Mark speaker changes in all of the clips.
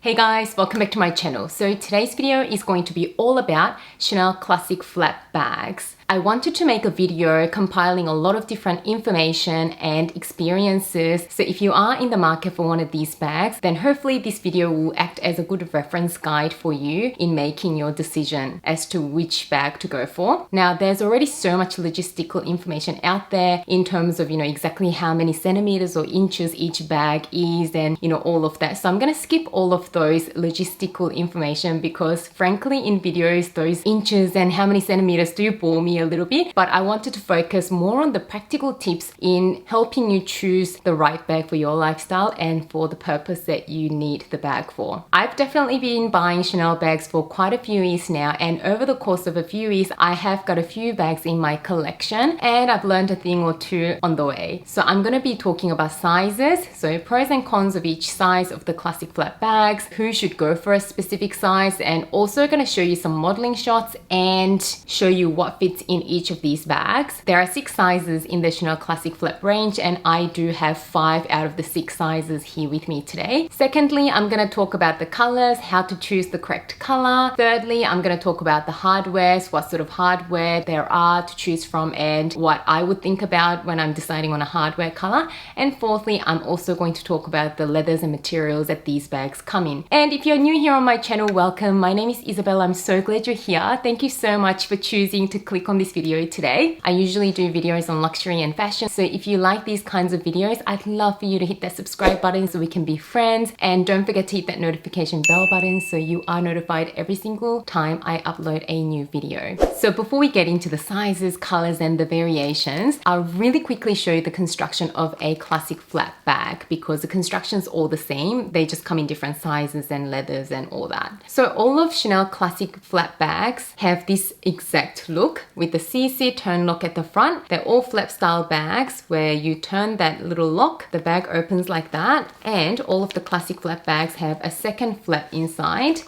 Speaker 1: Hey guys, welcome back to my channel. So today's video is going to be all about Chanel classic flap bags. I wanted to make a video compiling a lot of different information and experiences. So if you are in the market for one of these bags, then hopefully this video will act as a good reference guide for you in making your decision as to which bag to go for. Now, there's already so much logistical information out there in terms of, exactly how many centimeters or inches each bag is and, all of that. So I'm going to skip all of those logistical information because frankly, in videos, those inches and how many centimeters do bore me a little bit, but I wanted to focus more on the practical tips in helping you choose the right bag for your lifestyle and for the purpose that you need the bag for. I've definitely been buying Chanel bags for quite a few years now, and over the course of a few years, I have got a few bags in my collection and I've learned a thing or two on the way. So I'm going to be talking about sizes, so pros and cons of each size of the classic flap bags, who should go for a specific size, and also going to show you some modeling shots and show you what fits in each of these bags. There are 6 sizes in the Chanel classic flap range, and I do have 5 out of the 6 sizes here with me today. Secondly, I'm going to talk about the colors, how to choose the correct color. Thirdly, I'm going to talk about the hardwares, what sort of hardware there are to choose from and what I would think about when I'm deciding on a hardware color. And fourthly, I'm also going to talk about the leathers and materials that these bags come in. And if you're new here on my channel, welcome. My name is Isabelle. I'm so glad you're here. Thank you so much for choosing to click on this video today. I usually do videos on luxury and fashion, so if you like these kinds of videos, I'd love for you to hit that subscribe button so we can be friends, and don't forget to hit that notification bell button so you are notified every single time I upload a new video. So before we get into the sizes, colors and the variations, I'll really quickly show you the construction of a classic flap bag because the construction's all the same, they just come in different sizes and leathers and all that. So all of Chanel classic flap bags have this exact look with the CC turn lock at the front. They're all flap style bags where you turn that little lock, the bag opens like that, and all of the classic flap bags have a second flap inside,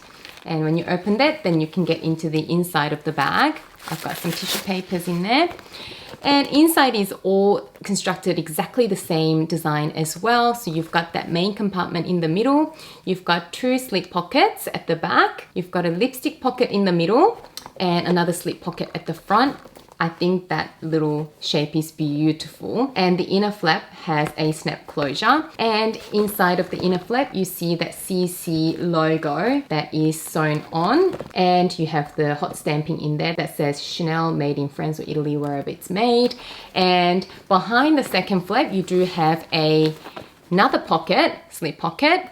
Speaker 1: and when you open that, then you can get into the inside of the bag. I've got some tissue papers in there. And inside is all constructed exactly the same design as well. So you've got that main compartment in the middle. You've got 2 slip pockets at the back. You've got a lipstick pocket in the middle and another slip pocket at the front. I think that little shape is beautiful. And the inner flap has a snap closure. And inside of the inner flap, you see that CC logo that is sewn on. And you have the hot stamping in there that says Chanel, made in France or Italy, wherever it's made. And behind the second flap, you do have another pocket, slip pocket.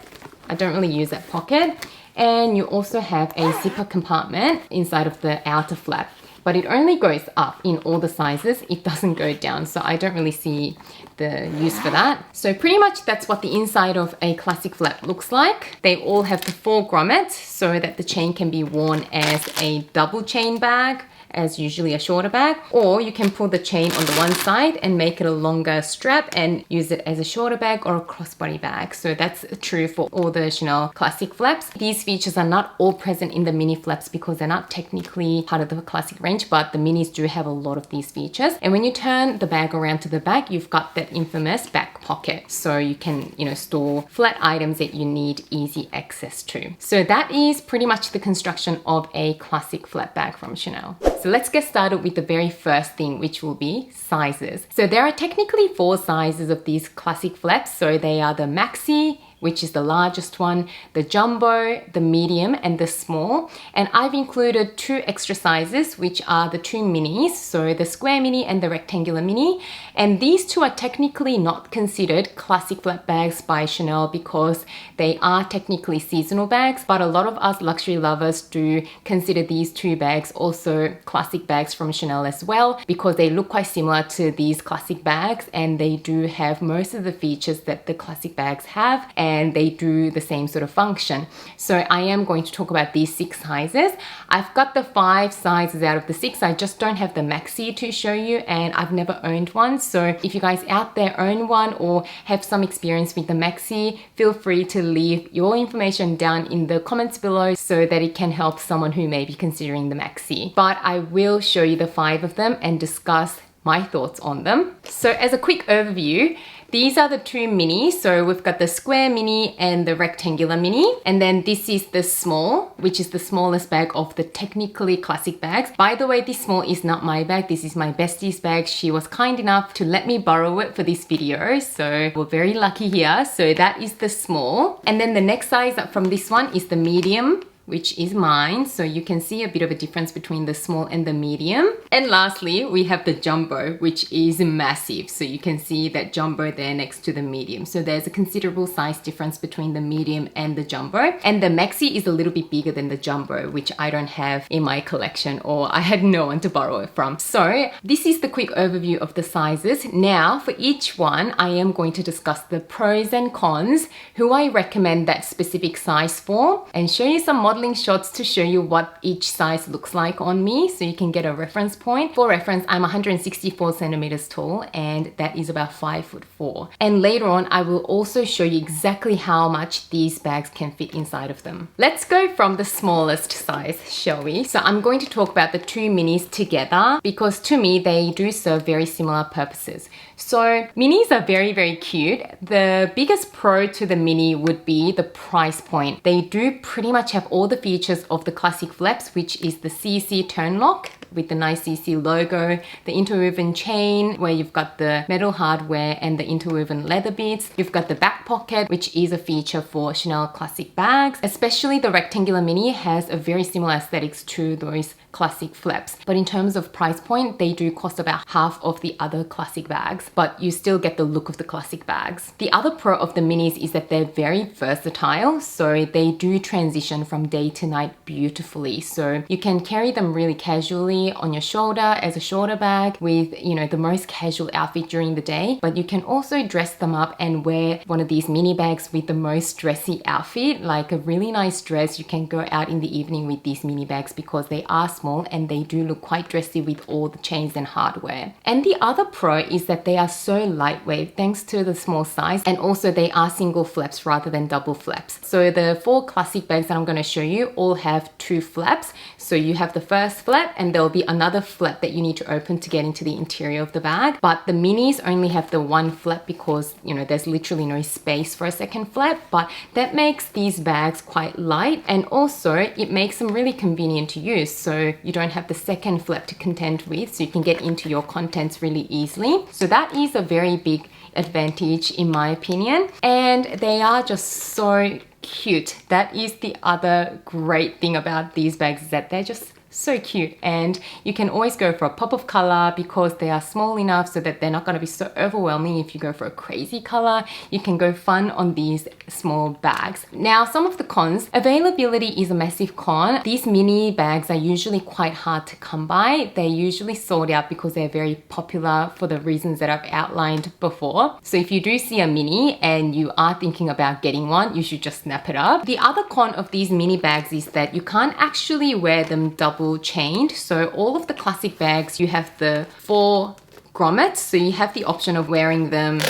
Speaker 1: I don't really use that pocket. And you also have a zipper compartment inside of the outer flap. But it only goes up in all the sizes. It doesn't go down, so I don't really see the use for that. So pretty much that's what the inside of a classic flap looks like. They all have the 4 grommets so that the chain can be worn as a double chain bag, as usually a shorter bag, or you can pull the chain on the one side and make it a longer strap and use it as a shorter bag or a crossbody bag. So that's true for all the Chanel classic flaps. These features are not all present in the mini flaps because they're not technically part of the classic range, but the minis do have a lot of these features. And when you turn the bag around to the back, you've got that infamous back pocket. So you can, store flat items that you need easy access to. So that is pretty much the construction of a classic flap bag from Chanel. So let's get started with the very first thing, which will be sizes. So there are technically 4 sizes of these classic flaps. So they are the Maxi, which is the largest one, the jumbo, the medium, and the small. And I've included 2 extra sizes, which are the 2 minis, so the square mini and the rectangular mini. And these 2 are technically not considered classic flap bags by Chanel because they are technically seasonal bags, but a lot of us luxury lovers do consider these 2 bags also classic bags from Chanel as well, because they look quite similar to these classic bags and they do have most of the features that the classic bags have, and they do the same sort of function. So I am going to talk about these 6 sizes. I've got the 5 sizes out of the 6. I just don't have the Maxi to show you, and I've never owned one. So if you guys out there own one or have some experience with the Maxi, feel free to leave your information down in the comments below so that it can help someone who may be considering the Maxi. But I will show you the 5 of them and discuss my thoughts on them. So as a quick overview, These are the two minis. So we've got the square mini and the rectangular mini. And then this is the small, which is the smallest bag of the technically classic bags. By the way, this small is not my bag. This is my bestie's bag. She was kind enough to let me borrow it for this video. So we're very lucky here. So that is the small. And then the next size up from this one is the medium, which is mine. So you can see a bit of a difference between the small and the medium. And lastly, we have the jumbo, which is massive. So you can see that jumbo there next to the medium. So there's a considerable size difference between the medium and the jumbo. And the maxi is a little bit bigger than the jumbo, which I don't have in my collection, or I had no one to borrow it from. So this is the quick overview of the sizes. Now for each one, I am going to discuss the pros and cons, who I recommend that specific size for, and show you some modeling shots to show you what each size looks like on me, so you can get a reference point. For reference, I'm 164 centimeters tall, and that is about 5'4". And later on, I will also show you exactly how much these bags can fit inside of them. Let's go from the smallest size, shall we? So I'm going to talk about the two minis together because to me, they do serve very similar purposes. So minis are very, very cute. The biggest pro to the mini would be the price point. They do pretty much have all the features of the classic flaps, which is the CC turn lock with the nice CC logo, the interwoven chain where you've got the metal hardware and the interwoven leather bits. You've got the back pocket, which is a feature for Chanel classic bags. Especially the rectangular mini has a very similar aesthetics to those classic flaps. But in terms of price point, they do cost about half of the other classic bags, but you still get the look of the classic bags. The other pro of the minis is that they're very versatile, so they do transition from day to night beautifully. So you can carry them really casually on your shoulder as a shoulder bag with, you know, the most casual outfit during the day, but you can also dress them up and wear one of these mini bags with the most dressy outfit, like a really nice dress. You can go out in the evening with these mini bags because they are small and they do look quite dressy with all the chains and hardware. And the other pro is that they are so lightweight thanks to the small size, and also they are single flaps rather than double flaps. So the 4 classic bags that I'm going to show you all have 2 flaps. So you have the first flap and there will be another flap that you need to open to get into the interior of the bag. But the minis only have the 1 flap because, you know, there's literally no space for a second flap, but that makes these bags quite light, and also it makes them really convenient to use. So you don't have the second flap to contend with, so you can get into your contents really easily. So that is a very big advantage in my opinion, and they are just so cute. That is the other great thing about these bags, is that they're just so cute, and you can always go for a pop of color because they are small enough so that they're not going to be so overwhelming. If you go for a crazy color, you can go fun on these small bags. Now, some of the cons. Availability is a massive con. These mini bags are usually quite hard to come by. They're usually sold out because they're very popular for the reasons that I've outlined before. So if you do see a mini and you are thinking about getting one, you should just snap it up. The other con of these mini bags is that you can't actually wear them double chained. So all of the classic bags, you have the 4 grommets, so you have the option of wearing them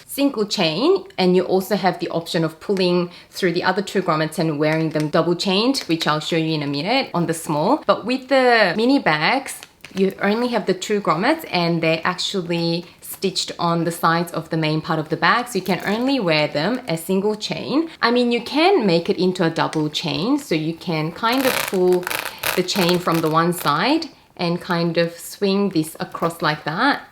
Speaker 1: single chain, and you also have the option of pulling through the other 2 grommets and wearing them double chained, which I'll show you in a minute on the small. But with the mini bags, you only have the 2 grommets and they're actually stitched on the sides of the main part of the bag, so you can only wear them a single chain. I mean, you can make it into a double chain, so you can kind of pull the chain from the one side and kind of swing this across like that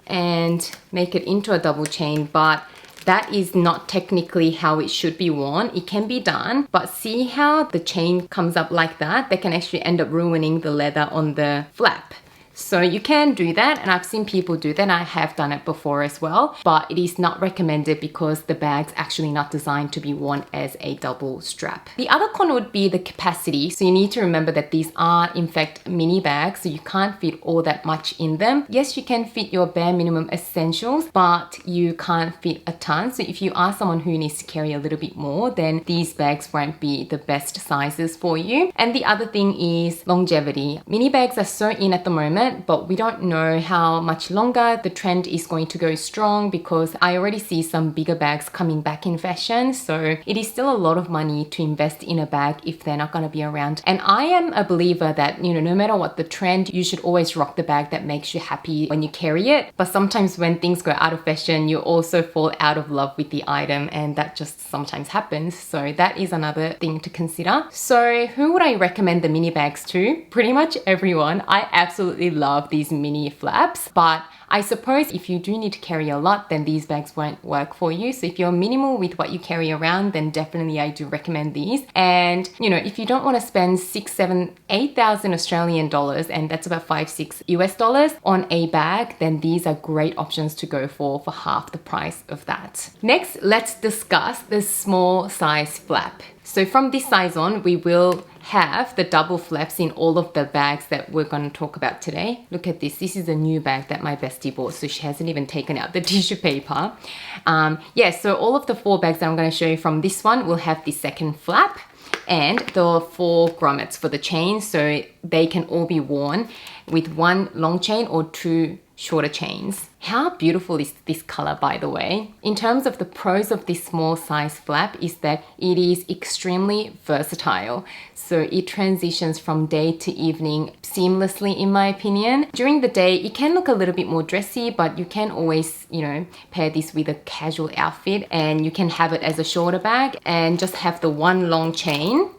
Speaker 1: and make it into a double chain, but that is not technically how it should be worn. It can be done, but see how the chain comes up like that? That can actually end up ruining the leather on the flap. So you can do that, and I've seen people do that, and I have done it before as well, but it is not recommended because the bag's actually not designed to be worn as a double strap. The other con would be the capacity. So you need to remember that these are in fact mini bags, so you can't fit all that much in them. Yes, you can fit your bare minimum essentials, but you can't fit a ton. So if you are someone who needs to carry a little bit more, then these bags won't be the best sizes for you. And the other thing is longevity. Mini bags are so in at the moment it, but we don't know how much longer the trend is going to go strong because I already see some bigger bags coming back in fashion. So it is still a lot of money to invest in a bag if they're not going to be around. And I am a believer that, no matter what the trend, you should always rock the bag that makes you happy when you carry it. But sometimes when things go out of fashion, you also fall out of love with the item, and that just sometimes happens. So that is another thing to consider. So who would I recommend the mini bags to? Pretty much everyone. I absolutely love these mini flaps, but I suppose if you do need to carry a lot, then these bags won't work for you. So if you're minimal with what you carry around, then definitely I do recommend these. And if you don't want to spend 6, 7, 8,000 Australian dollars, and that's about 5, 6 US dollars on a bag, then these are great options to go for half the price of that. Next, let's discuss the small size flap. So from this size on, we will have the double flaps in all of the bags that we're going to talk about today. Look at this. This is a new bag that my bestie bought, so she hasn't even taken out the tissue paper. So all of the 4 bags that I'm going to show you from this one will have the second flap and the 4 grommets for the chain, so they can all be worn with 1 long chain or 2 shorter chains. How beautiful is this color, by the way? In terms of the pros of this small size flap is that it is extremely versatile. So it transitions from day to evening seamlessly, in my opinion. During the day, it can look a little bit more dressy, but you can always, pair this with a casual outfit, and you can have it as a shorter bag and just have the 1 long chain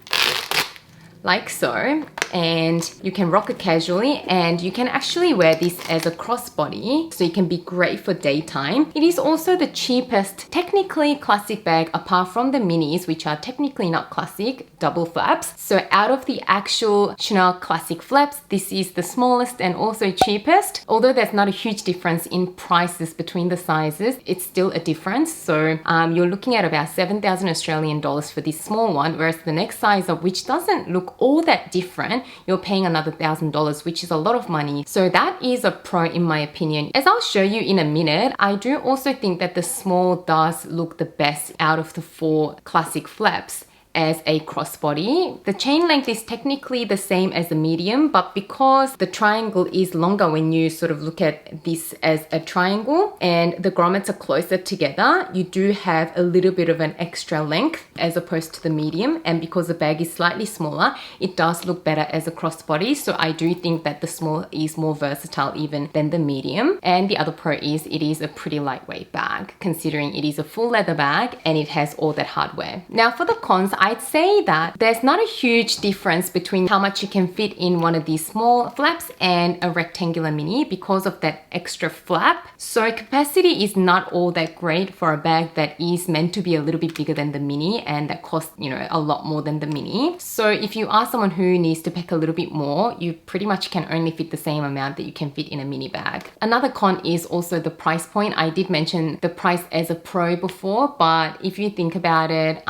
Speaker 1: like so, and you can rock it casually, and you can actually wear this as a crossbody, so it can be great for daytime. It is also the cheapest technically classic bag apart from the minis, which are technically not classic, double flaps. So out of the actual Chanel classic flaps, this is the smallest and also cheapest. Although there's not a huge difference in prices between the sizes, it's still a difference. So you're looking at about 7,000 Australian dollars for this small one, whereas the next size up, which doesn't look all that different, you're paying another $1,000, which is a lot of money. So that is a pro in my opinion. As I'll show you in a minute, I do also think that the small does look the best out of the 4 classic flaps as a crossbody. The chain length is technically the same as the medium, but because the triangle is longer when you sort of look at this as a triangle and the grommets are closer together, you do have a little bit of an extra length as opposed to the medium. And because the bag is slightly smaller, it does look better as a crossbody. So I do think that the small is more versatile even than the medium. And the other pro is it is a pretty lightweight bag, considering it is a full leather bag and it has all that hardware. Now for the cons, I'd say that there's not a huge difference between how much you can fit in one of these small flaps and a rectangular mini because of that extra flap. So capacity is not all that great for a bag that is meant to be a little bit bigger than the mini and that costs, a lot more than the mini. So if you are someone who needs to pack a little bit more, you pretty much can only fit the same amount that you can fit in a mini bag. Another con is also the price point. I did mention the price as a pro before, but if you think about it,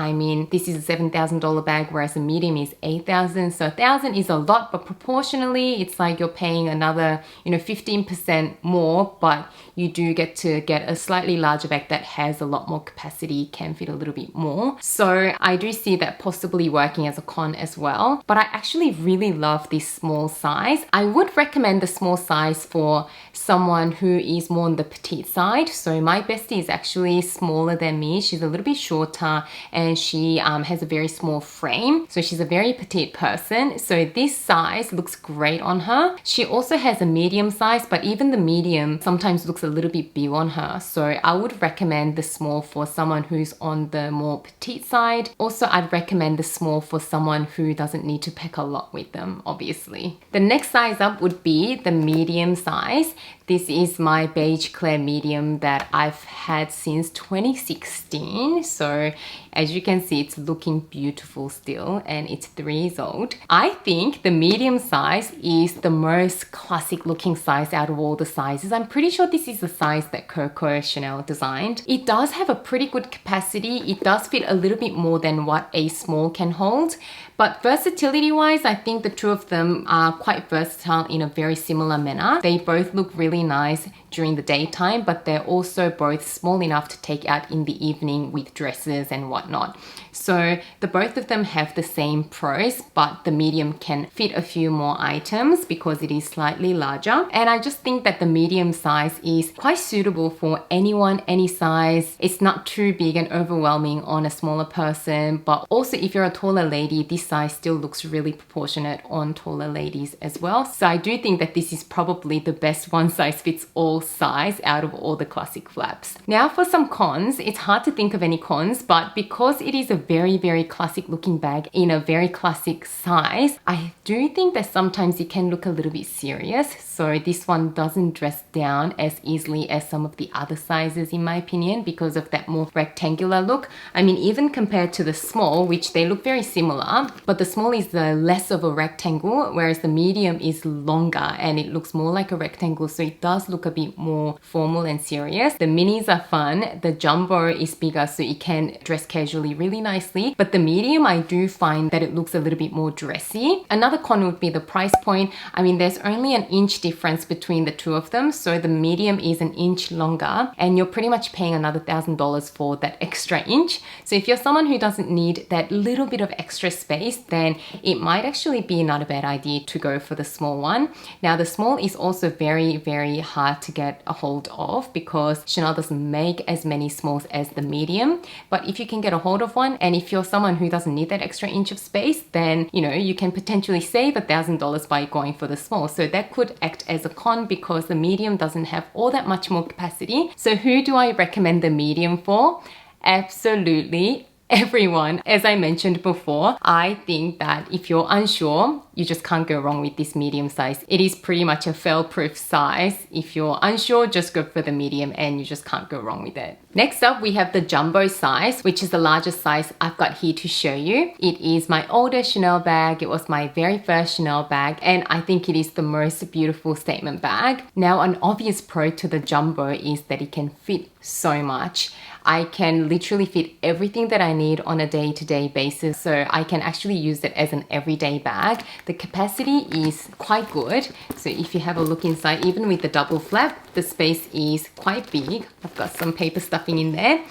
Speaker 1: this is a $7,000 bag, whereas a medium is $8,000. So $1,000 is a lot, but proportionally, it's like you're paying another, 15% more, but you do get to get a slightly larger bag that has a lot more capacity, can fit a little bit more. So I do see that possibly working as a con as well, but I actually really love this small size. I would recommend the small size for someone who is more on the petite side. So my bestie is actually smaller than me. She's a little bit shorter and she has a very small frame. So she's a very petite person. So this size looks great on her. She also has a medium size, but even the medium sometimes looks a little bit big on her. So I would recommend the small for someone who's on the more petite side. Also, I'd recommend the small for someone who doesn't need to pack a lot with them, obviously. The next size up would be the medium size. This is my beige clear medium that I've had since 2016. So as you can see, it's looking beautiful still and it's 3 years old. I think the medium size is the most classic looking size out of all the sizes. I'm pretty sure this is the size that Coco Chanel designed. It does have a pretty good capacity. It does fit a little bit more than what a small can hold. But versatility wise, I think the two of them are quite versatile in a very similar manner. They both look really nice during the daytime, but they're also both small enough to take out in the evening with dresses and whatnot. whatnot. So the both of them have the same pros, but the medium can fit a few more items because it is slightly larger. And I just think that the medium size is quite suitable for anyone, any size. It's not too big and overwhelming on a smaller person, but also if you're a taller lady, this size still looks really proportionate on taller ladies as well. So I do think that this is probably the best one size fits all size out of all the classic flaps. Now for some cons, it's hard to think of any cons, but because it is a very, very classic looking bag in a very classic size, I do think that sometimes it can look a little bit serious. So this one doesn't dress down as easily as some of the other sizes in my opinion because of that more rectangular look. I mean, even compared to the small, which they look very similar, but the small is the less of a rectangle, whereas the medium is longer and it looks more like a rectangle. So it does look a bit more formal and serious. The minis are fun. The jumbo is bigger, so it can dress casually really nicely. But the medium, I do find that it looks a little bit more dressy. Another con would be the price point. I mean, there's only an inch difference between the two of them. So the medium is an inch longer and you're pretty much paying another $1,000 for that extra inch. So if you're someone who doesn't need that little bit of extra space, then it might actually be not a bad idea to go for the small one. Now the small is also very, very hard to get a hold of because Chanel doesn't make as many smalls as the medium. But if you can get a hold of one, and if you're someone who doesn't need that extra inch of space, then you can potentially save $1,000 by going for the small. So that could act as a con because the medium doesn't have all that much more capacity. So who do I recommend the medium for? Absolutely everyone. As I mentioned before, I think that if you're unsure, you just can't go wrong with this medium size. It is pretty much a fail-proof size. If you're unsure, just go for the medium and you just can't go wrong with it. Next up, we have the jumbo size, which is the largest size I've got here to show you. It is my oldest Chanel bag. It was my very first Chanel bag, and I think it is the most beautiful statement bag. Now, an obvious pro to the jumbo is that it can fit so much. I can literally fit everything that I need on a day-to-day basis, so I can actually use it as an everyday bag. The capacity is quite good, so if you have a look inside, even with the double flap, the space is quite big. I've got some paper stuffing in there.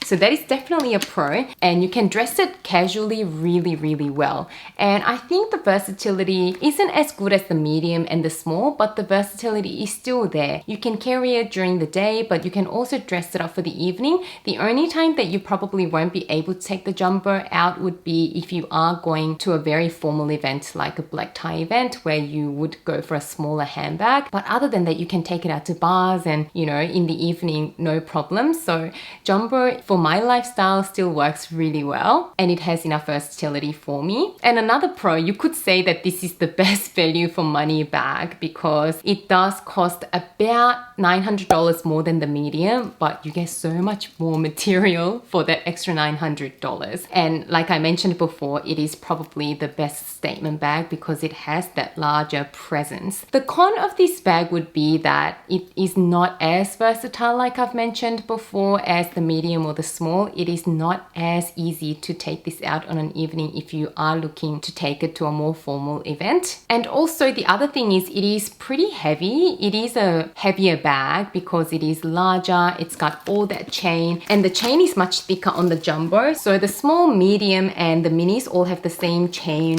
Speaker 1: So that is definitely a pro, and you can dress it casually really, really well. And I think the versatility isn't as good as the medium and the small, but the versatility is still there. You can carry it during the day, but you can also dress it up for the evening. The only time that you probably won't be able to take the jumbo out would be if you are going to a very formal event like a black tie event where you would go for a smaller handbag. But other than that, you can take it out to bars and, in the evening, no problem. So jumbo for my lifestyle still works really well, and it has enough versatility for me. And another pro, you could say that this is the best value for money bag because it does cost about $900 more than the medium, but you get so much more material for that extra $900. And like I mentioned before, it is probably the best statement bag because it has that larger presence. The con of this bag would be that it is not as versatile, like I've mentioned before, as the medium or the small. It is not as easy to take this out on an evening if you are looking to take it to a more formal event. And also the other thing is it is pretty heavy. It is a heavier bag because it is larger. It's got all that chain, and the chain is much thicker on the jumbo. So the small, medium and the minis all have the same chain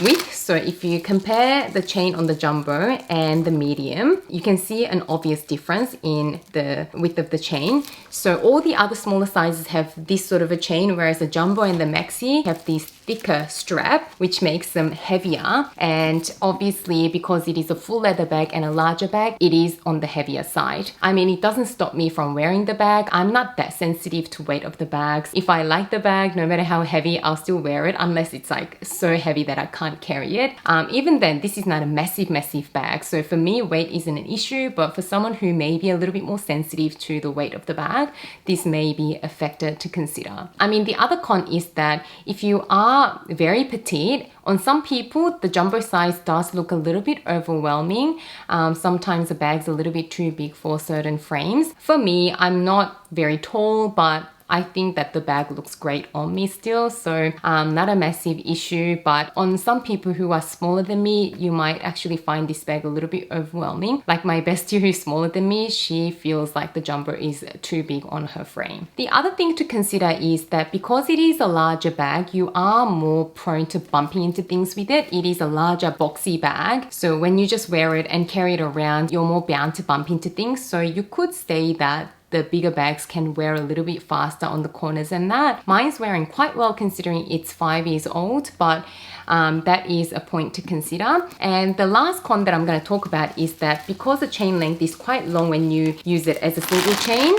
Speaker 1: width. So if you compare the chain on the jumbo and the medium, you can see an obvious difference in the width of the chain. So all the other smaller sizes have this sort of a chain, whereas the jumbo and the maxi have this thicker strap, which makes them heavier. And obviously, because it is a full leather bag and a larger bag, it is on the heavier side. I mean, it doesn't stop me from wearing the bag. I'm not that sensitive to weight of the bags. If I like the bag, no matter how heavy, I'll still wear it unless it's like so heavy that I can't carry it. Even then, this is not a massive bag. So for me, weight isn't an issue, but for someone who may be a little bit more sensitive to the weight of the bag, this may be a factor to consider. I mean, the other con is that if you are very petite, on some people, the jumbo size does look a little bit overwhelming. Sometimes the bag's a little bit too big for certain frames. For me, I'm not very tall, but I think that the bag looks great on me still, so not a massive issue. But on some people who are smaller than me, you might actually find this bag a little bit overwhelming. Like my bestie who's smaller than me, she feels like the jumbo is too big on her frame. The other thing to consider is that because it is a larger bag, you are more prone to bumping into things with it. It is a larger boxy bag, so when you just wear it and carry it around, you're more bound to bump into things. So you could say that the bigger bags can wear a little bit faster on the corners than that. Mine's wearing quite well considering it's 5 years old, but that is a point to consider. And the last con that I'm going to talk about is that because the chain length is quite long when you use it as a single chain,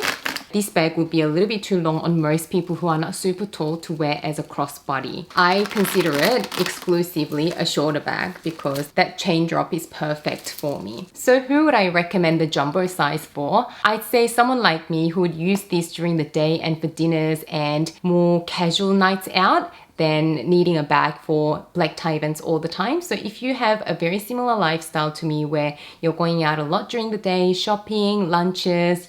Speaker 1: this bag will be a little bit too long on most people who are not super tall to wear as a crossbody. I consider it exclusively a shorter bag because that chain drop is perfect for me. So who would I recommend the jumbo size for? I'd say someone like me who would use this during the day and for dinners and more casual nights out than needing a bag for black tie events all the time. So if you have a very similar lifestyle to me where you're going out a lot during the day, shopping, lunches,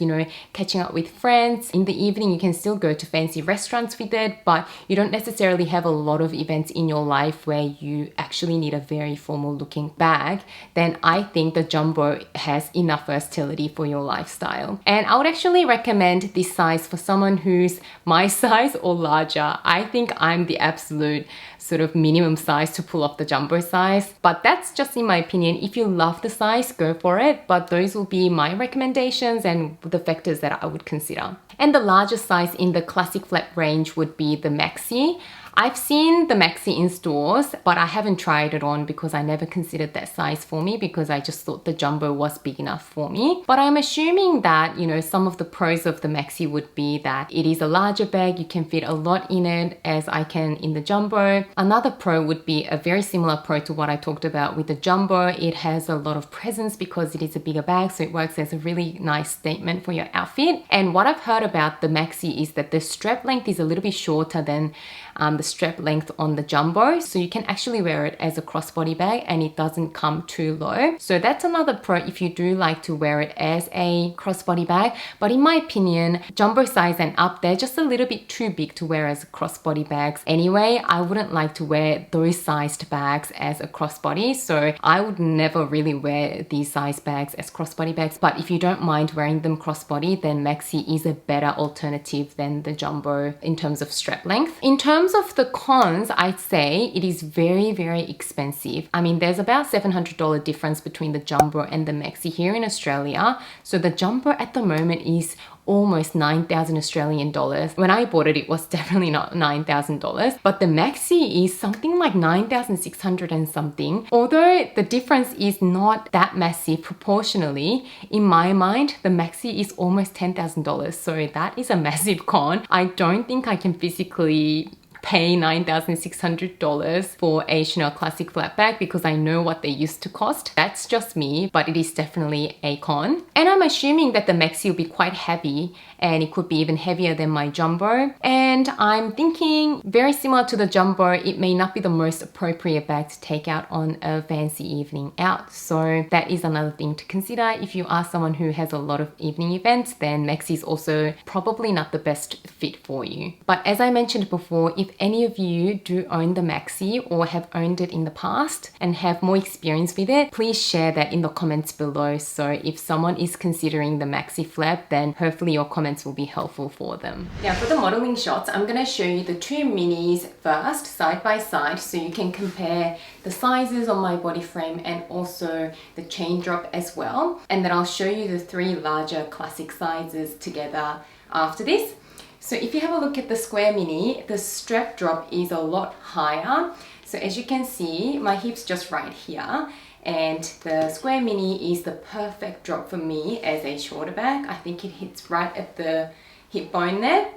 Speaker 1: catching up with friends, in the evening you can still go to fancy restaurants with it, but you don't necessarily have a lot of events in your life where you actually need a very formal looking bag, then I think the jumbo has enough versatility for your lifestyle. And I would actually recommend this size for someone who's my size or larger. I think I'm the absolute sort of minimum size to pull off the jumbo size, but that's just in my opinion. If you love the size, go for it, but those will be my recommendations and the factors that I would consider. And the largest size in the classic flap range would be the Maxi. I've seen the Maxi in stores, but I haven't tried it on because I never considered that size for me because I just thought the jumbo was big enough for me. But I'm assuming that, some of the pros of the Maxi would be that it is a larger bag, you can fit a lot in it as I can in the jumbo. Another pro would be a very similar pro to what I talked about with the jumbo. It has a lot of presence because it is a bigger bag, so it works as a really nice statement for your outfit. And what I've heard about the Maxi is that the strap length is a little bit shorter than the strap length on the jumbo, so you can actually wear it as a crossbody bag and it doesn't come too low. So that's another pro if you do like to wear it as a crossbody bag. But in my opinion, jumbo size and up, they're just a little bit too big to wear as crossbody bags anyway. I wouldn't like to wear those sized bags as a crossbody, so I would never really wear these size bags as crossbody bags. But if you don't mind wearing them crossbody, then Maxi is a better alternative than the jumbo in terms of strap length. In terms of the cons, I'd say it is very, very expensive. I mean, there's about $700 difference between the jumbo and the Maxi here in Australia. So the jumbo at the moment is almost 9,000 Australian dollars. When I bought it, it was definitely not $9,000, but the Maxi is something like 9,600 and something. Although the difference is not that massive proportionally, in my mind, the Maxi is almost $10,000. So that is a massive con. I don't think I can physically pay $9,600 for a Chanel Classic flat bag because I know what they used to cost. That's just me, but it is definitely a con. And I'm assuming that the Maxi will be quite heavy and it could be even heavier than my jumbo. And I'm thinking very similar to the jumbo, it may not be the most appropriate bag to take out on a fancy evening out. So that is another thing to consider. If you are someone who has a lot of evening events, then Maxi is also probably not the best fit for you. But as I mentioned before, if any of you do own the Maxi or have owned it in the past and have more experience with it, please share that in the comments below. So if someone is considering the Maxi flap, then hopefully your comments will be helpful for them. Now for the modeling shots, I'm going to show you the two minis first, side by side, so you can compare the sizes on my body frame and also the chain drop as well. And then I'll show you the three larger classic sizes together after this. So if you have a look at the square mini, the strap drop is a lot higher. So as you can see, my hip's just right here. And the square mini is the perfect drop for me as a shorter bag. I think it hits right at the hip bone there.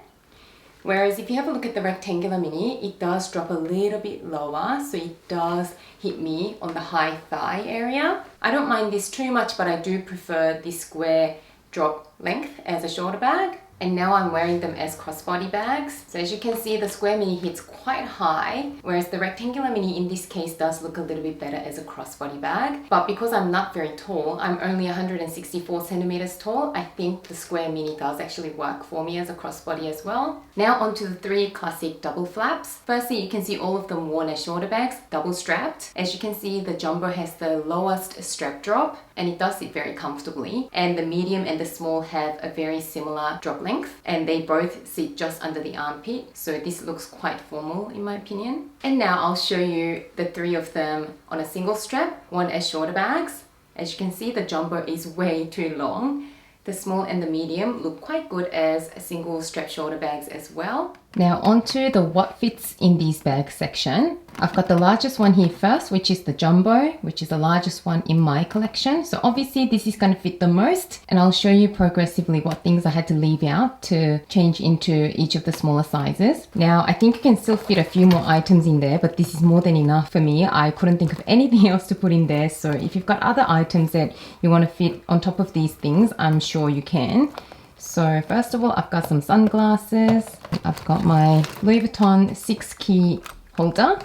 Speaker 1: Whereas if you have a look at the rectangular mini, it does drop a little bit lower. So it does hit me on the high thigh area. I don't mind this too much, but I do prefer this square drop length as a shorter bag. and now I'm wearing them as crossbody bags. So as you can see, the square mini hits quite high, whereas the rectangular mini in this case does look a little bit better as a crossbody bag. But because I'm not very tall, I'm only 164 centimeters tall, I think the square mini does actually work for me as a crossbody as well. Now onto the 3 classic double flaps. Firstly, you can see all of them worn as shoulder bags, double strapped. As you can see, the jumbo has the lowest strap drop and it does sit very comfortably, and the medium and the small have a very similar drop length and they both sit just under the armpit, so this looks quite formal in my opinion. And now I'll show you the 3 of them on a single strap, one as shoulder bags. As you can see, the jumbo is way too long. The small and the medium look quite good as single strap shoulder bags as well. Now onto the what fits in these bags section. I've got the largest one here first, which is the jumbo, which is the largest one in my collection. So obviously this is going to fit the most, and I'll show you progressively what things I had to leave out to change into each of the smaller sizes. Now I think you can still fit a few more items in there, but this is more than enough for me. I couldn't think of anything else to put in there. So if you've got other items that you want to fit on top of these things, I'm sure you can. So first of all, I've got some sunglasses. I've got my Louis Vuitton 6 key holder.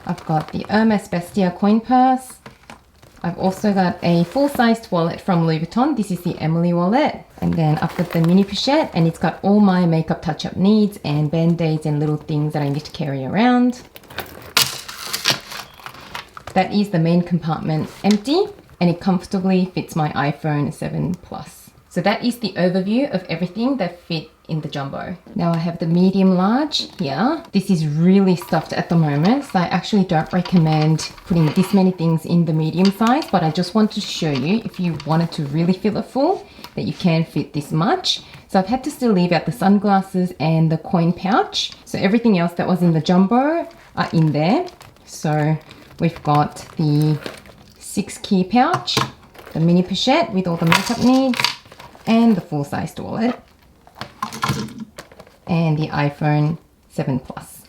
Speaker 1: I've got the Hermes Bestia coin purse. I've also got a full-sized wallet from Louis Vuitton. This is the Emily wallet. And then I've got the mini pochette, and it's got all my makeup touch-up needs and band-aids and little things that I need to carry around. That is the main compartment empty, and it comfortably fits my iPhone 7 Plus. So that is the overview of everything that fit in the jumbo. Now I have the medium large here. This is really stuffed at the moment, so I actually don't recommend putting this many things in the medium size, but I just wanted to show you if you wanted to really fill it full, that you can fit this much. So I've had to still leave out the sunglasses and the coin pouch. So everything else that was in the jumbo are in there. So we've got the 6 key pouch, the mini pochette with all the makeup needs, and the full-sized wallet, and the iPhone 7 Plus.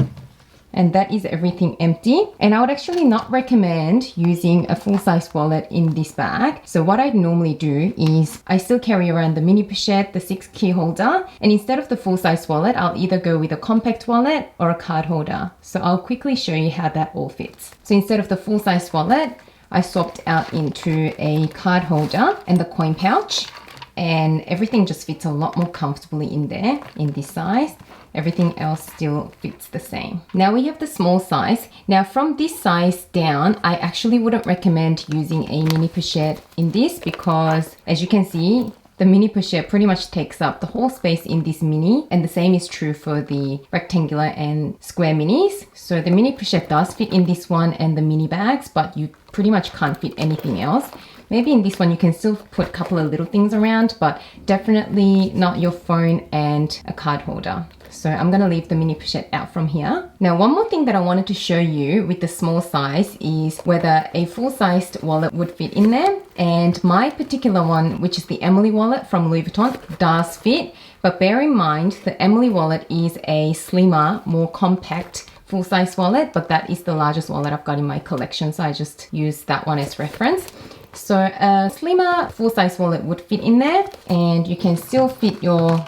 Speaker 1: And that is everything empty. And I would actually not recommend using a full-size wallet in this bag. So what I'd normally do is I still carry around the mini pochette, the 6 key holder, and instead of the full-size wallet, I'll either go with a compact wallet or a card holder. So I'll quickly show you how that all fits. So instead of the full-size wallet, I swapped out into a card holder and the coin pouch, and everything just fits a lot more comfortably in there in this size. Everything else still fits the same. Now we have the small size. Now from this size down, I actually wouldn't recommend using a mini pochette in this, because as you can see, the mini pochette pretty much takes up the whole space in this mini, and the same is true for the rectangular and square minis. So the mini pochette does fit in this one and the mini bags, but you pretty much can't fit anything else. Maybe in this one you can still put a couple of little things around, but definitely not your phone and a card holder. So I'm going to leave the mini pochette out from here. Now one more thing that I wanted to show you with the small size is whether a full-sized wallet would fit in there. And my particular one, which is the Emily wallet from Louis Vuitton, does fit. But bear in mind, the Emily wallet is a slimmer, more compact full-size wallet, but that is the largest wallet I've got in my collection, so I just use that one as reference. So a slimmer full-size wallet would fit in there, and you can still fit your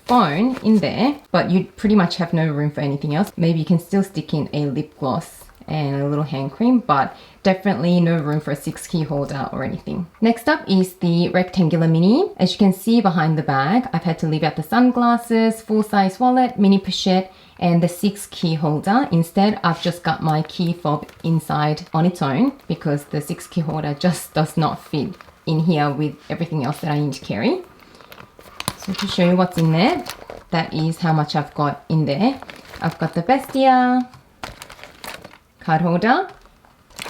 Speaker 1: phone in there, but you pretty much have no room for anything else. Maybe you can still stick in a lip gloss and a little hand cream, but definitely no room for a 6 key holder or anything. Next up is the rectangular mini. As you can see behind the bag, I've had to leave out the sunglasses, full-size wallet, mini pochette, and the 6 key holder. Instead, I've just got my key fob inside on its own, because the 6 key holder just does not fit in here with everything else that I need to carry. So to show you what's in there, that is how much I've got in there. I've got the Bestia card holder,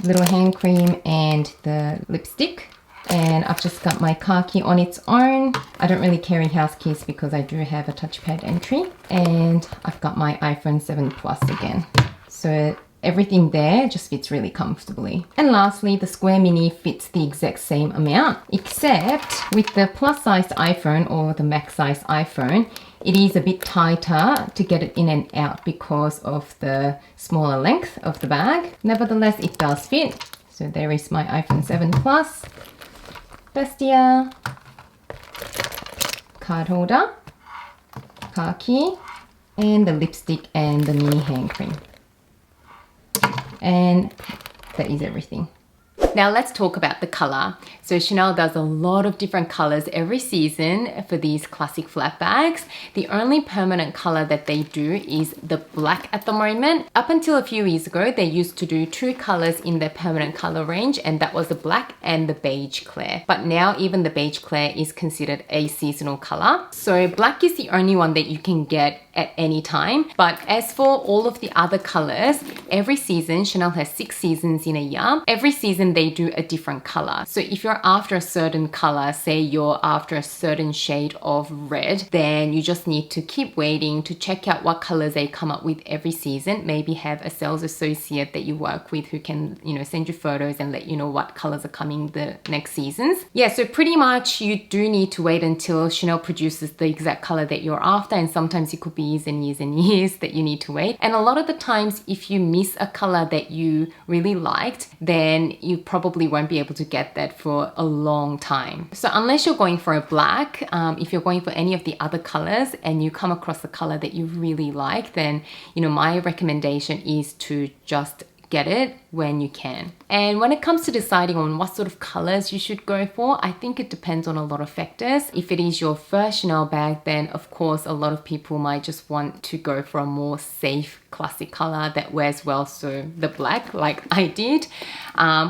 Speaker 1: little hand cream, and the lipstick. And I've just got my car key on its own. I don't really carry house keys because I do have a touchpad entry. And I've got my iPhone 7 Plus again. So everything there just fits really comfortably. And lastly, the square mini fits the exact same amount, except with the plus sized iPhone or the max size iPhone, it is a bit tighter to get it in and out because of the smaller length of the bag. Nevertheless, it does fit. So there is my iPhone 7 Plus, Bestia, card holder, car key, and the lipstick and the mini hand cream. And that is everything. Now let's talk about the color. So Chanel does a lot of different colors every season for these classic flap bags. The only permanent color that they do is the black at the moment. Up until a few years ago, they used to do 2 colors in their permanent color range, and that was the black and the beige clear. But now even the beige clear is considered a seasonal color. So black is the only one that you can get at any time. But as for all of the other colors, every season, Chanel has 6 seasons in a year. Every season they do a different color. So if you're after a certain color, say you're after a certain shade of red, then you just need to keep waiting to check out what colors they come up with every season. Maybe have a sales associate that you work with who can, send you photos and let you know what colors are coming the next seasons. Yeah, so pretty much you do need to wait until Chanel produces the exact color that you're after, and sometimes it could be years and years and years that you need to wait. And a lot of the times, if you miss a color that you really liked, then you probably won't be able to get that for a long time. So unless you're going for a black, if you're going for any of the other colors and you come across a color that you really like, then my recommendation is to just get it when you can. And when it comes to deciding on what sort of colors you should go for, I think it depends on a lot of factors. If it is your first Chanel bag, then of course a lot of people might just want to go for a more safe classic color that wears well, so the black like I did,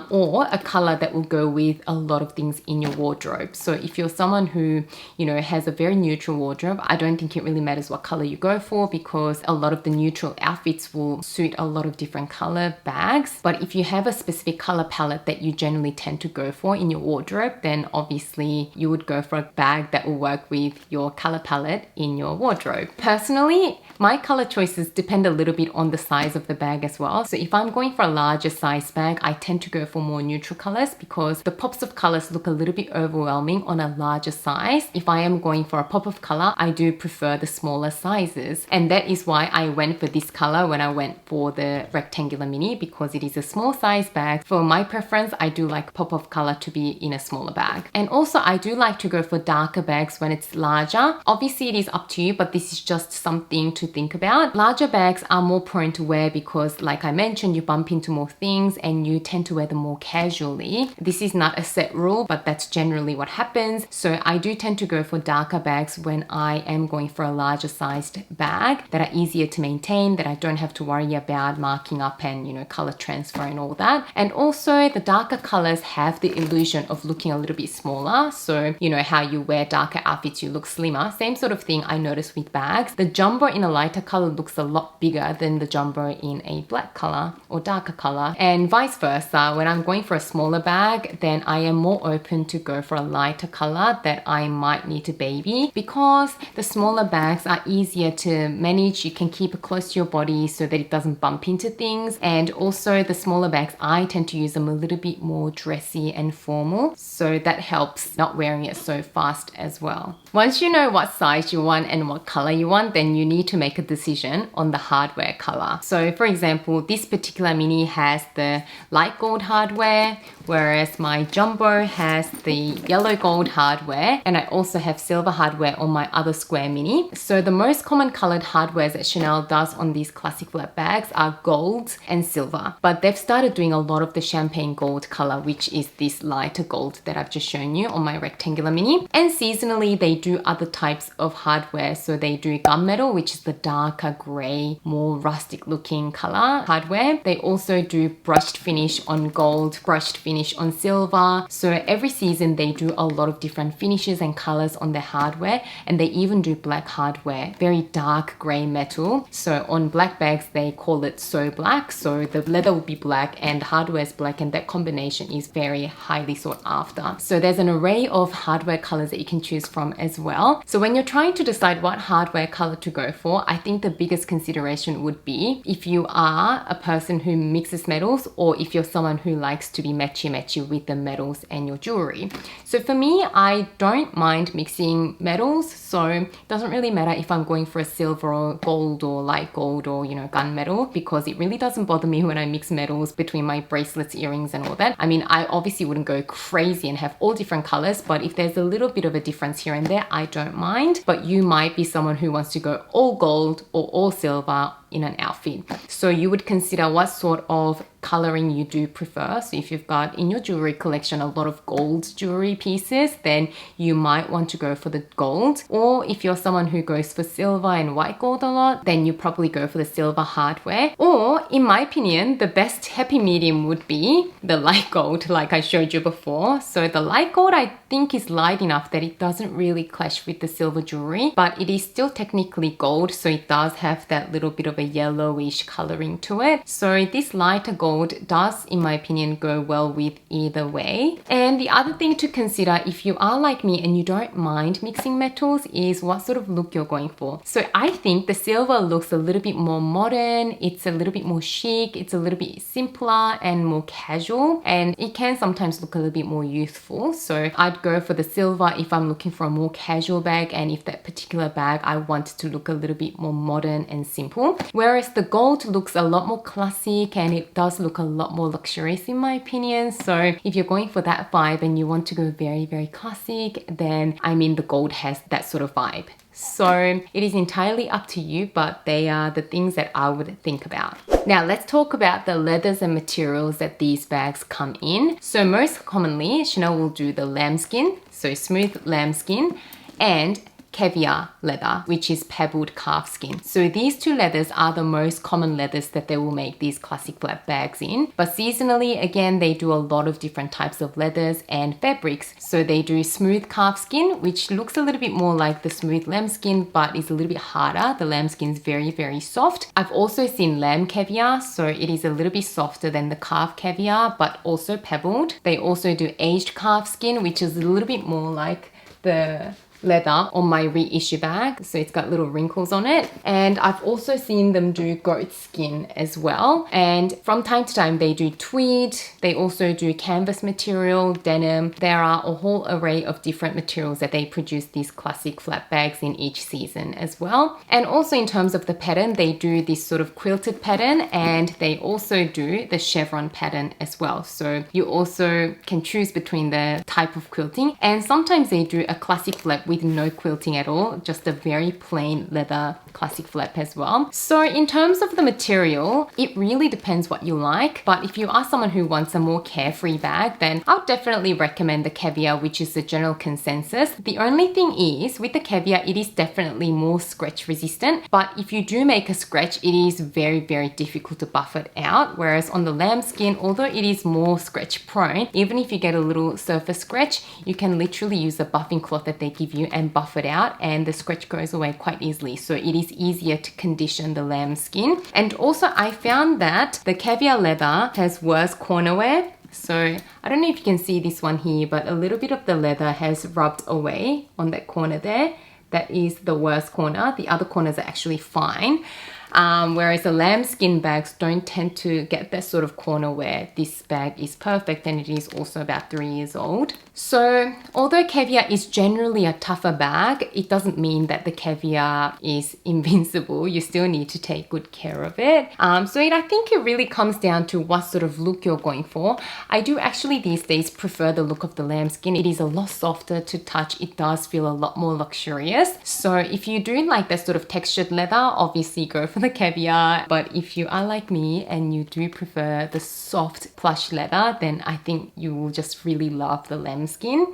Speaker 1: or a color that will go with a lot of things in your wardrobe. So if you're someone who has a very neutral wardrobe, I don't think it really matters what color you go for, because a lot of the neutral outfits will suit a lot of different color bags. But if you have a specific color palette that you generally tend to go for in your wardrobe, then obviously you would go for a bag that will work with your color palette in your wardrobe. Personally, my color choices depend a little bit on the size of the bag as well. So if I'm going for a larger size bag, I tend to go for more neutral colors because the pops of colors look a little bit overwhelming on a larger size. If I am going for a pop of color, I do prefer the smaller sizes. And that is why I went for this color when I went for the rectangular mini, because it is a small size bag. For my preference, I do like pop of color to be in a smaller bag. And also I do like to go for darker bags when it's larger. Obviously it is up to you, but this is just something to think about. Larger bags are more prone to wear because, like I mentioned, you bump into more things and you tend to wear them more casually. This is not a set rule, but that's generally what happens. So I do tend to go for darker bags when I am going for a larger sized bag that are easier to maintain, that I don't have to worry about marking up and color transfer and all that. And also the darker colors have the illusion of looking a little bit smaller. So how you wear darker outfits, you look slimmer. Same sort of thing I noticed with bags. The jumbo in a lighter color looks a lot bigger than the jumbo in a black color or darker color, and vice versa. When I'm going for a smaller bag, then I am more open to go for a lighter color that I might need to baby, because the smaller bags are easier to manage. You can keep it close to your body so that it doesn't bump into things. And also the smaller bags, I tend to use them a little bit more dressy and formal, so that helps not wearing it so fast as well. Once you know what size you want and what color you want, then you need to make a decision on the hardware color. So for example, this particular mini has the light gold hardware, whereas my jumbo has the yellow gold hardware, and I also have silver hardware on my other square mini. So the most common colored hardwares that Chanel does on these classic flap bags are gold and silver, but they've started doing a lot of the champagne gold color, which is this lighter gold that I've just shown you on my rectangular mini. And seasonally they do other types of hardware. So they do gunmetal, which is the darker gray, more rustic looking color hardware. They also do brushed finish on gold, brushed finish on silver. So every season they do a lot of different finishes and colors on their hardware, and they even do black hardware, very dark gray metal. So on black bags they call it so black, so the leather will be black and hardware is black, and that combination is very highly sought after. So there's an array of hardware colors that you can choose from as well. So when you're trying to decide what hardware color to go for, I think the biggest consideration recommendation would be if you are a person who mixes metals or if you're someone who likes to be matchy with the metals and your jewelry. So for me, I don't mind mixing metals, so it doesn't really matter if I'm going for a silver or gold or light gold or, you know, gunmetal, because it really doesn't bother me when I mix metals between my bracelets, earrings and all that. I mean, I obviously wouldn't go crazy and have all different colors, but if there's a little bit of a difference here and there, I don't mind. But you might be someone who wants to go all gold or all silver in an outfit. So you would consider what sort of coloring you do prefer. So if you've got in your jewelry collection a lot of gold jewelry pieces, then you might want to go for the gold. Or if you're someone who goes for silver and white gold a lot, then you probably go for the silver hardware. Or in my opinion, the best happy medium would be the light gold, like I showed you before. So the light gold I think is light enough that it doesn't really clash with the silver jewelry, but it is still technically gold, so it does have that little bit of a yellowish coloring to it. So this lighter gold does, in my opinion, go well with either way. And the other thing to consider if you are like me and you don't mind mixing metals is what sort of look you're going for. So I think the silver looks a little bit more modern, it's a little bit more chic, it's a little bit simpler and more casual, and it can sometimes look a little bit more youthful. So I'd go for the silver if I'm looking for a more casual bag, and if that particular bag I want to look a little bit more modern and simple. Whereas the gold looks a lot more classic and it does look a lot more luxurious in my opinion. So if you're going for that vibe and you want to go very classic, then I mean the gold has that sort of vibe. So it is entirely up to you, but they are the things that I would think about. Now let's talk about the leathers and materials that these bags come in. So most commonly, Chanel will do the lambskin, so smooth lambskin, and caviar leather, which is pebbled calf skin. So these two leathers are the most common leathers that they will make these classic flat bags in. But seasonally, again, they do a lot of different types of leathers and fabrics. So they do smooth calf skin, which looks a little bit more like the smooth lambskin, but is a little bit harder. The lambskin is very soft. I've also seen lamb caviar, so it is a little bit softer than the calf caviar, but also pebbled. They also do aged calf skin, which is a little bit more like the leather on my reissue bag, so it's got little wrinkles on it. And I've also seen them do goat skin as well, and from time to time they do tweed. They also do canvas material, denim. There are a whole array of different materials that they produce these classic flat bags in each season as well. And also in terms of the pattern, they do this sort of quilted pattern, and they also do the chevron pattern as well. So you also can choose between the type of quilting, and sometimes they do a classic flap with no quilting at all, just a very plain leather classic flap as well. So in terms of the material, it really depends what you like, but if you are someone who wants a more carefree bag, then I'll definitely recommend the caviar, which is the general consensus. The only thing is, with the caviar, it is definitely more scratch resistant, but if you do make a scratch, it is very difficult to buff it out. Whereas on the lambskin, although it is more scratch prone, even if you get a little surface scratch, you can literally use the buffing cloth that they give you and buff it out, and the scratch goes away quite easily. So it is easier to condition the lambskin. And also I found that the caviar leather has worse corner wear. So I don't know if you can see this one here, but a little bit of the leather has rubbed away on that corner there. That is the worst corner. The other corners are actually fine. Whereas the lambskin bags don't tend to get that sort of corner wear. This bag is perfect, and it is also about 3 years old. So although caviar is generally a tougher bag, it doesn't mean that the caviar is invincible. You still need to take good care of it. I think it really comes down to what sort of look you're going for. I do actually these days prefer the look of the lambskin. It is a lot softer to touch. It does feel a lot more luxurious. So if you do like that sort of textured leather, obviously go for the caviar. But if you are like me and you do prefer the soft plush leather, then I think you will just really love the lambskin.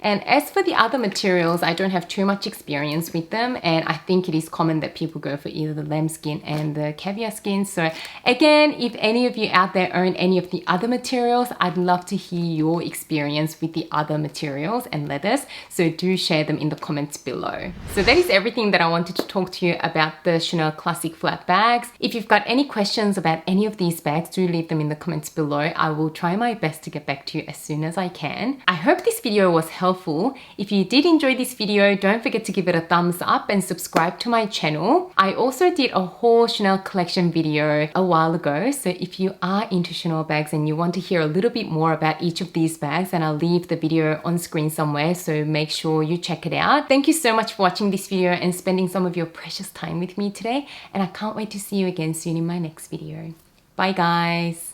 Speaker 1: And as for the other materials, I don't have too much experience with them, and I think it is common that people go for either the lambskin and the caviar skin. So again, if any of you out there own any of the other materials, I'd love to hear your experience with the other materials and leathers, so do share them in the comments below. So that is everything that I wanted to talk to you about the Chanel Classic Flat Bag. bags. If you've got any questions about any of these bags, do leave them in the comments below. I will try my best to get back to you as soon as I can. I hope this video was helpful. If you did enjoy this video, don't forget to give it a thumbs up and subscribe to my channel. I also did a whole Chanel collection video a while ago, so if you are into Chanel bags and you want to hear a little bit more about each of these bags, then I'll leave the video on screen somewhere, so make sure you check it out. Thank you so much for watching this video and spending some of your precious time with me today, and I can't wait to see you again soon in my next video. Bye guys!